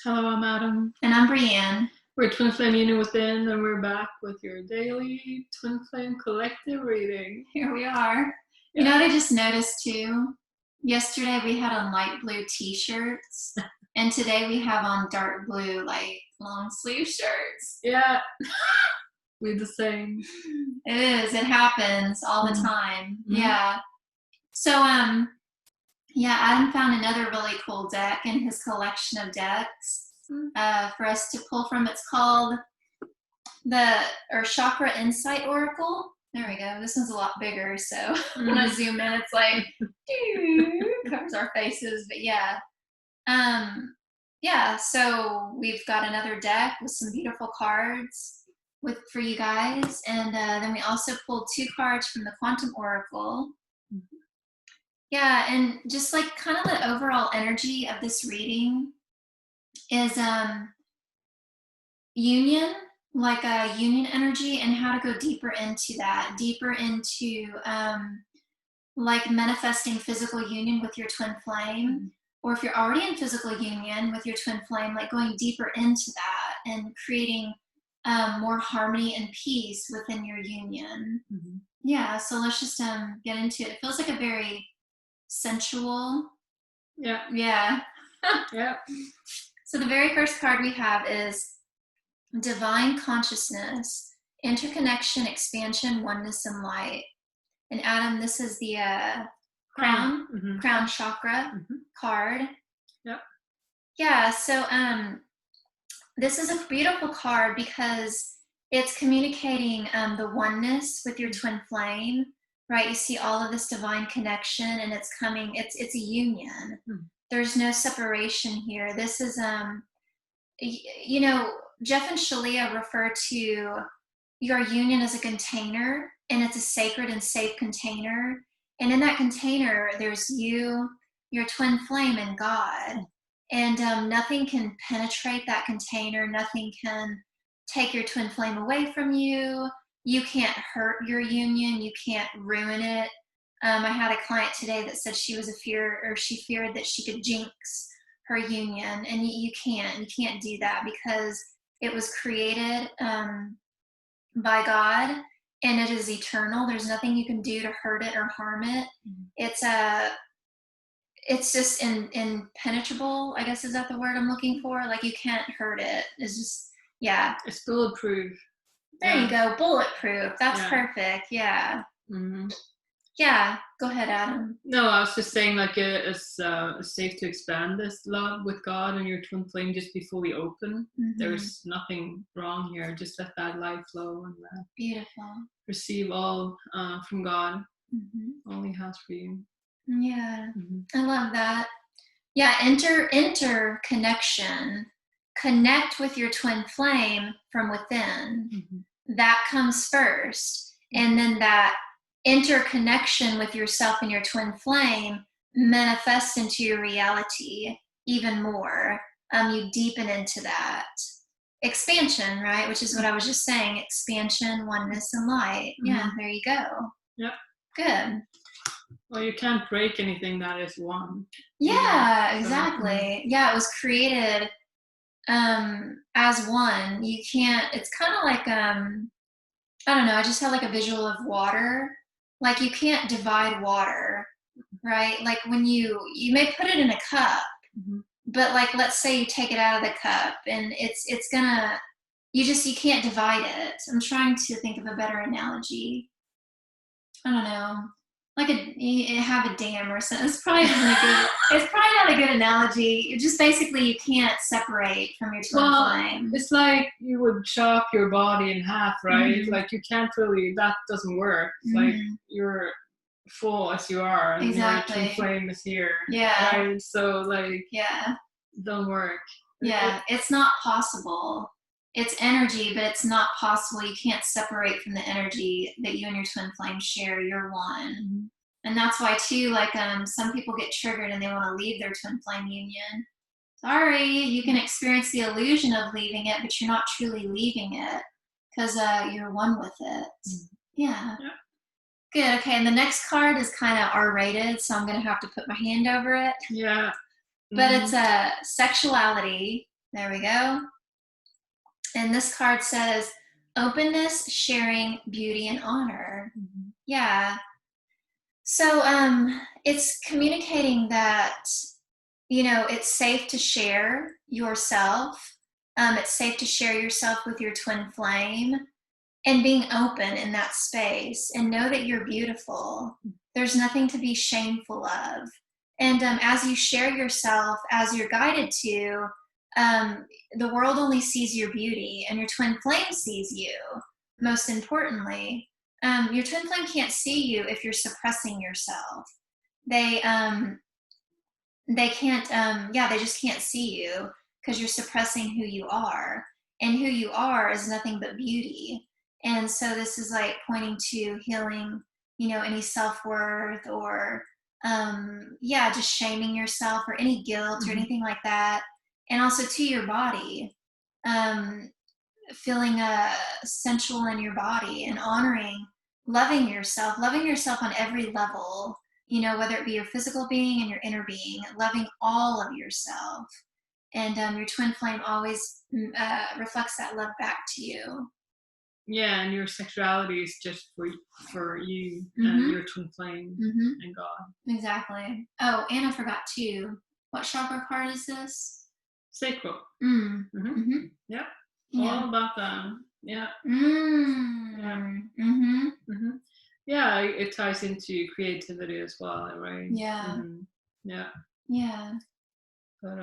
Hello, I'm Adam. And I'm Brienne. We're Twin Flame Union Within, and we're back with your daily Twin Flame Collective reading. Here we are. You know what I just noticed too? Yesterday we had on light blue t-shirts, and today we have on dark blue, like, long sleeve shirts. Yeah, we're the same. It is. It happens all the time. Mm-hmm. Yeah. So, yeah, Adam found another really cool deck in his collection of decks for us to pull from. It's called the Chakra Insight Oracle. There we go. This one's a lot bigger, so when I zoom in, it's like covers our faces. But yeah, yeah. So we've got another deck with some beautiful cards for you guys, and then we also pulled 2 cards from the Quantum Oracle. Yeah, and just like kind of the overall energy of this reading is union, like a union energy, and how to go deeper into that, like manifesting physical union with your twin flame, or if you're already in physical union with your twin flame, like going deeper into that and creating more harmony and peace within your union. Yeah, so let's just get into it. It feels like a very sensual. Yeah. Yeah. Yeah. So the very first card we have is Divine Consciousness, Interconnection, Expansion, Oneness, and Light. And Adam, this is the crown chakra card. Yep. Yeah, so this is a beautiful card because it's communicating the oneness with your twin flame, right? You see all of this divine connection, and it's coming, it's a union. There's no separation here. This is, you know, Jeff and Shalia refer to your union as a container, and it's a sacred and safe container. And in that container, there's you, your twin flame, and God. And nothing can penetrate that container. Nothing can take your twin flame away from you. You can't hurt your union. You can't ruin it. I had a client today that said she feared that she could jinx her union, and you can't do that because it was created by God, and it is eternal. There's nothing you can do to hurt it or harm it. It's just impenetrable, I guess, is that the word I'm looking for? Like, you can't hurt it. It's just, yeah. It's bulletproof. There you go, bulletproof. That's perfect. Yeah. Yeah, go ahead, Adam. No, I was just saying, like, it's safe to expand this love with God and your twin flame. Just be fully open. There's nothing wrong here. Just let that light flow and beautiful. Receive all from God. All He has for you. Yeah, I love that. Yeah, interconnection. Connect with your twin flame from within. That comes first, and then that interconnection with yourself and your twin flame manifests into your reality even more. You deepen into that expansion, right? Which is what I was just saying: expansion, oneness, and light. Yeah, there you go. Yeah. Good. Well, you can't break anything that is one. Yeah, exactly. Yeah, it was created as one. You can't. It's kind of like I don't know. I just had like a visual of water. Like, you can't divide water, right? Like, when you may put it in a cup, but like, let's say you take it out of the cup, and it's gonna, you can't divide it. I'm trying to think of a better analogy. I don't know. Like you have a dam or something. It's probably not a good analogy. It just basically, you can't separate from your twin flame. It's like you would chop your body in half, right? Like, you can't really, that doesn't work. Like, you're full as you are, and your twin flame is here. Yeah. Right? So, like, don't work. Yeah, it's not possible. It's energy, but it's not possible. You can't separate from the energy that you and your twin flame share. You're one. And that's why, too, like, some people get triggered and they want to leave their twin flame union. Sorry, you can experience the illusion of leaving it, but you're not truly leaving it because you're one with it. Yeah. Good. Okay, and the next card is kind of R-rated, so I'm going to have to put my hand over it. Yeah. But it's sexuality, There we go. And this card says openness, sharing, beauty, and honor. Mm-hmm. Yeah. So it's communicating that, it's safe to share yourself. It's safe to share yourself with your twin flame, and being open in that space, and know that you're beautiful. There's nothing to be shameful of. And as you share yourself, as you're guided to, the world only sees your beauty, and your twin flame sees you. Most importantly, your twin flame can't see you if you're suppressing yourself. They can't. They just can't see you because you're suppressing who you are, and who you are is nothing but beauty. And so this is like pointing to healing, any self-worth or just shaming yourself or any guilt or anything like that. And also to your body, feeling sensual in your body, and honoring, loving yourself on every level, whether it be your physical being and your inner being, loving all of yourself. And your twin flame always reflects that love back to you. Yeah, and your sexuality is just for you and your twin flame and God. Exactly. Oh, and I forgot too. What chakra card is this? Sacral. Yeah. All about that. Yeah. Yeah, it ties into creativity as well, right? Yeah. Yeah. Yeah. But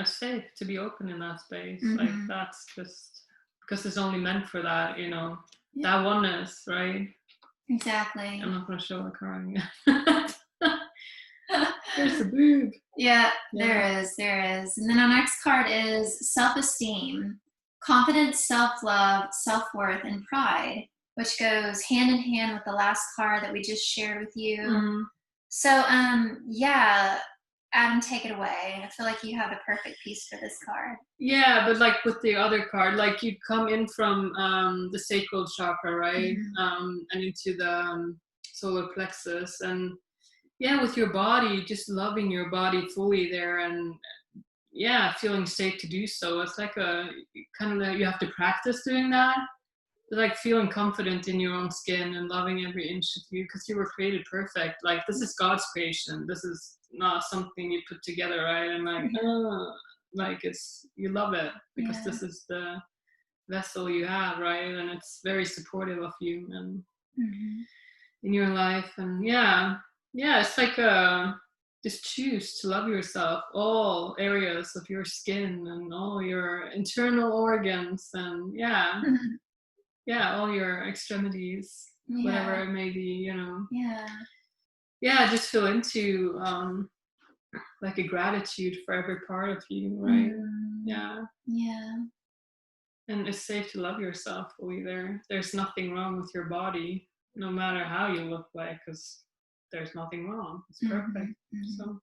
it's safe to be open in that space. Like that's just because it's only meant for that, that oneness, right? Exactly. I'm not going to show the card. There's the boob. Yeah, there is. And then our next card is self-esteem, confidence, self-love, self-worth, and pride, which goes hand in hand with the last card that we just shared with you. So, Adam, take it away. I feel like you have the perfect piece for this card. Yeah, but like with the other card, like you come in from the sacral chakra, right? And into the solar plexus, and with your body, just loving your body fully there, and feeling safe to do so. It's like a kind of you have to practice doing that. Like feeling confident in your own skin and loving every inch of you because you were created perfect. Like this is God's creation. This is not something you put together, right? And like it's, you love it because this is the vessel you have, right? And it's very supportive of you and in your life. And it's like just choose to love yourself, all areas of your skin and all your internal organs, and all your extremities, whatever it may be, just feel into like a gratitude for every part of you, right? And it's safe to love yourself fully there. There's nothing wrong with your body, no matter how you look like, because there's nothing wrong. It's perfect. So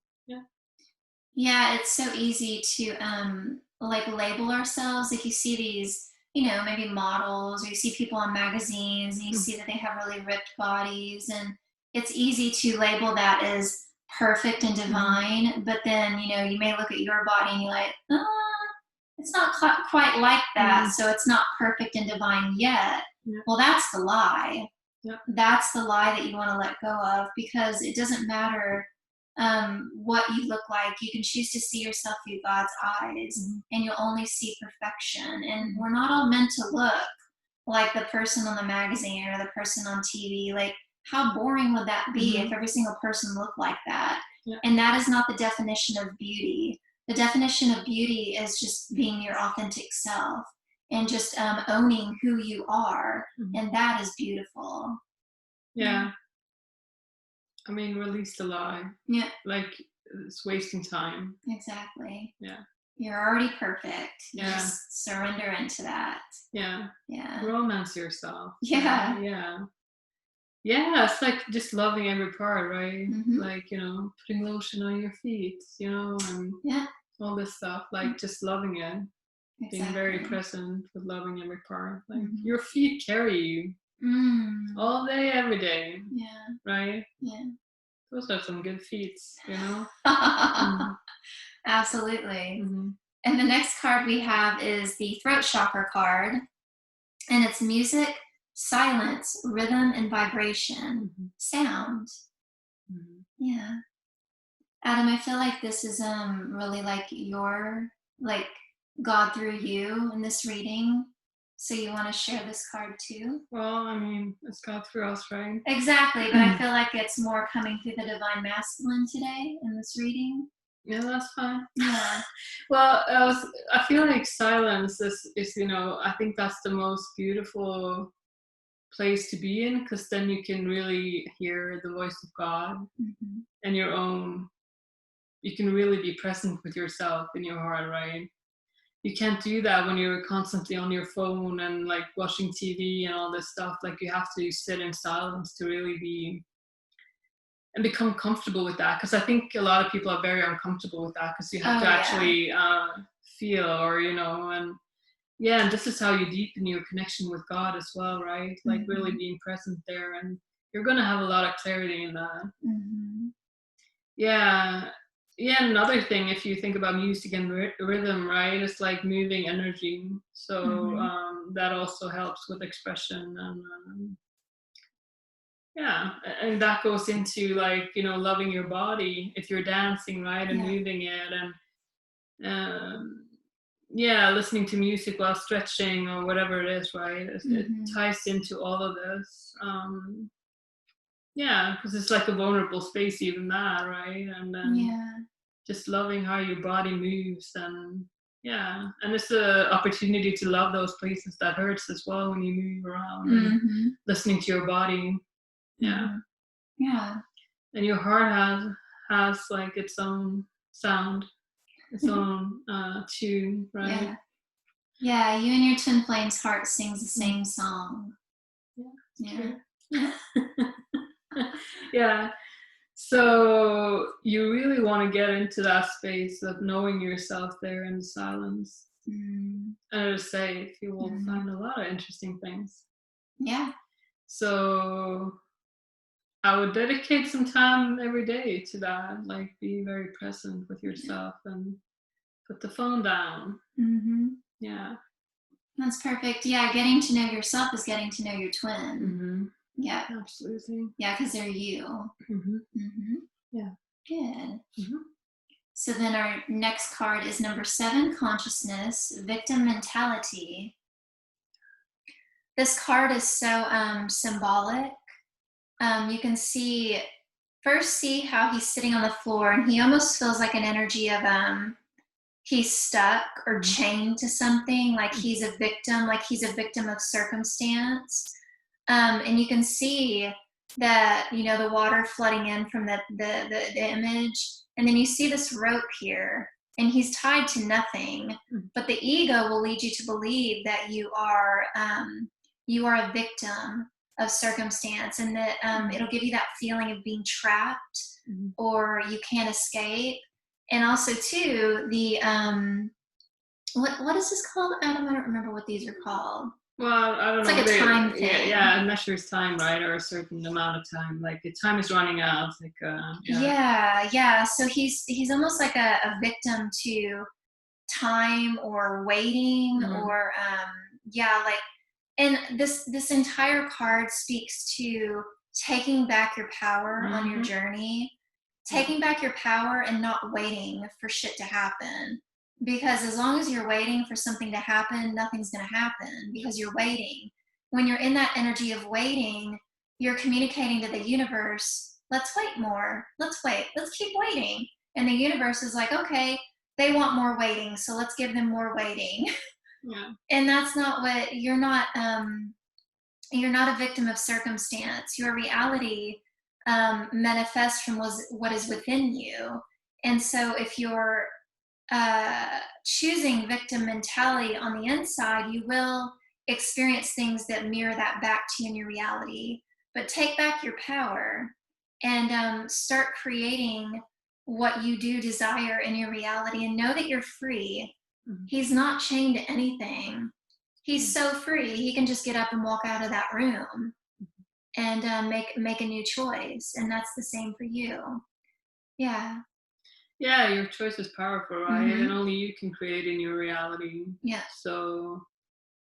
it's so easy to like label ourselves. If you see these, maybe models, or you see people on magazines and you see that they have really ripped bodies, and it's easy to label that as perfect and divine. But then, you may look at your body and you're like, it's not quite like that. So it's not perfect and divine yet. Well, that's the lie. That's the lie that you want to let go of, because it doesn't matter what you look like. You can choose to see yourself through God's eyes, and you'll only see perfection. And we're not all meant to look like the person on the magazine or the person on TV. Like, how boring would that be if every single person looked like that? And that is not the definition of beauty. The definition of beauty is just being your authentic self and just owning who you are. And that is beautiful. I mean, release the lie. Like, it's wasting time. Exactly. You're already perfect. You just surrender into that. Romance yourself. It's like just loving every part, right? Like, putting lotion on your feet, and all this stuff, like just loving it. Being very present with loving every part. Like your feet carry you all day, every day. Right? Those are some good feet, Absolutely. And the next card we have is the throat chakra card, and it's music, silence, rhythm, and vibration, sound. Yeah. Adam, I feel like this is really like your, like God through you in this reading. So you want to share this card too? Well, I mean, it's God through us, right? Exactly, but I feel like it's more coming through the divine masculine today in this reading. Yeah, that's fine. Yeah. Well, I feel like silence is, you know, I think that's the most beautiful place to be in, because then you can really hear the voice of God and your own. You can really be present with yourself in your heart, right? You can't do that when you're constantly on your phone and like watching TV and all this stuff. Like you have to sit in silence to really be and become comfortable with that, because I think a lot of people are very uncomfortable with that, because you have to actually feel, or you know, and and this is how you deepen your connection with God as well, right? Like really being present there, and you're going to have a lot of clarity in that. Another thing, if you think about music and rhythm, right, it's like moving energy, so that also helps with expression, and and that goes into like, you know, loving your body if you're dancing, right, and moving it, and listening to music while stretching or whatever it is, right? It ties into all of this. Because it's like a vulnerable space, even that, right? And then just loving how your body moves, and it's an opportunity to love those places that hurts as well when you move around and listening to your body. And your heart has like its own sound, its own tune, right? You and your twin flame's heart sings the same song. So you really want to get into that space of knowing yourself there in the silence. And it's safe. You will find a lot of interesting things. So I would dedicate some time every day to that, like be very present with yourself and put the phone down. That's perfect. Getting to know yourself is getting to know your twin. Absolutely. Because they're you. Good. So then our next card is number 7, consciousness, victim mentality. This card is so symbolic. You can see how he's sitting on the floor, and he almost feels like an energy of he's stuck or chained to something, like he's a victim of circumstance. And you can see that, you know, the water flooding in from the image, and then you see this rope here, and he's tied to nothing, but the ego will lead you to believe that you are a victim of circumstance, and that it'll give you that feeling of being trapped or you can't escape. And also too, the what is this called, Adam? I don't remember what these are called. Well, I don't it's know. It's like a time thing. It measures time, right? Or a certain amount of time. Like the time is running out. Like So he's almost like a victim to time or waiting or and this entire card speaks to taking back your power on your journey, taking back your power and not waiting for shit to happen. Because as long as you're waiting for something to happen, nothing's going to happen because you're waiting. When you're in that energy of waiting, you're communicating to the universe, let's wait more. Let's wait. Let's keep waiting. And the universe is like, okay, they want more waiting, so let's give them more waiting. And that's not what you're not a victim of circumstance. Your reality manifests from what is within you. And so if you're choosing victim mentality on the inside, you will experience things that mirror that back to you in your reality. But take back your power and start creating what you do desire in your reality, and know that you're free. He's not chained to anything. He's so free. He can just get up and walk out of that room and make a new choice. And that's the same for you. Yeah, your choice is powerful, right? And only you can create in your reality. Yeah. So,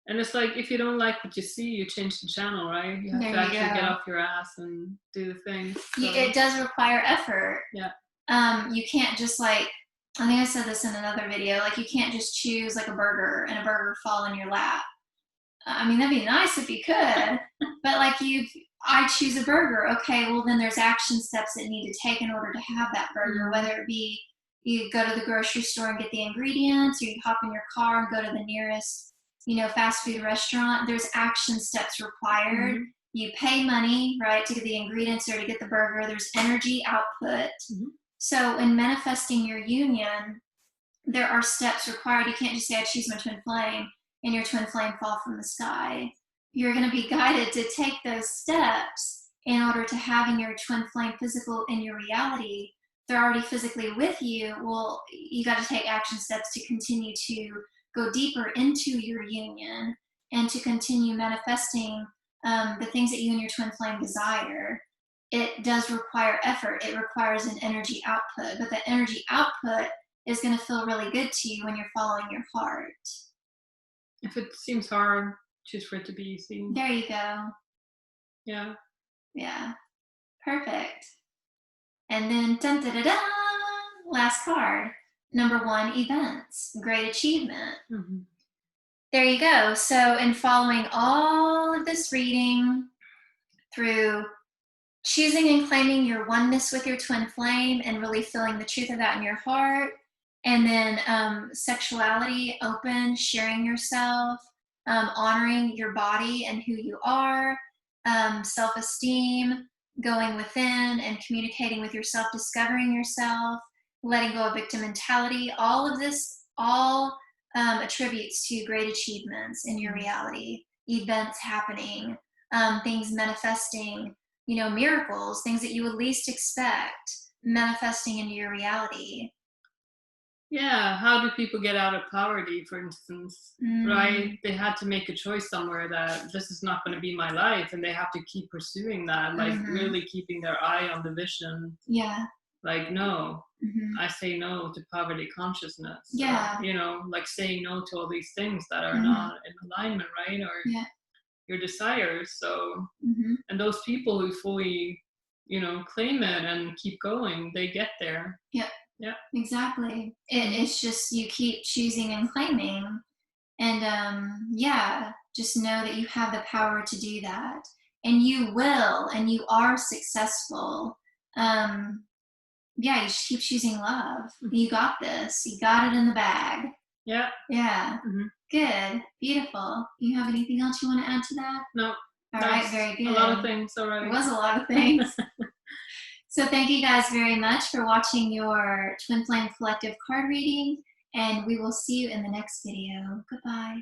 and it's like if you don't like what you see, you change the channel, right? You have There to you actually get go. off your ass and do the thing. So. It does require effort. Yeah. You can't just like, I think I said this in another video, like you can't just choose like a burger and a burger fall in your lap. I mean, that'd be nice if you could, but like I choose a burger. Okay, well then there's action steps that need to take in order to have that burger, whether it be you go to the grocery store and get the ingredients, or you hop in your car and go to the nearest, fast food restaurant. There's action steps required. You pay money, right, to get the ingredients or to get the burger. There's energy output. So in manifesting your union, there are steps required. You can't just say, I choose my twin flame, and your twin flame fall from the sky. You're going to be guided to take those steps in order to having your twin flame physical in your reality. They're already physically with you. Well, you got to take action steps to continue to go deeper into your union and to continue manifesting the things that you and your twin flame desire. It does require effort. It requires an energy output, but the energy output is going to feel really good to you when you're following your heart. If it seems hard, choose for it to be easy. There you go. Yeah. Yeah. Perfect. And then, dun, da, da, da, last card. Number 1, events. Great achievement. There you go. So in following all of this reading through choosing and claiming your oneness with your twin flame and really feeling the truth of that in your heart, and then sexuality, open, sharing yourself, honoring your body and who you are, self-esteem, going within and communicating with yourself, discovering yourself, letting go of victim mentality, all of this, all attributes to great achievements in your reality, events happening, things manifesting, miracles, things that you would least expect manifesting into your reality. Yeah, how do people get out of poverty, for instance, right? They had to make a choice somewhere that this is not going to be my life, and they have to keep pursuing that, like really keeping their eye on the vision. Yeah. Like, no, I say no to poverty consciousness. Yeah. Or, like saying no to all these things that are not in alignment, right? Or your desires. So, and those people who fully, claim it and keep going, they get there. Yep. Yeah. Exactly. It's just you keep choosing and claiming. And just know that you have the power to do that. And you will, and you are successful. You just keep choosing love. You got this. You got it in the bag. Yeah. Yeah. Good. Beautiful. You have anything else you want to add to that? No. All right. Very good. A lot of things already. It was a lot of things. So thank you guys very much for watching your Twin Flame Collective card reading, and we will see you in the next video. Goodbye.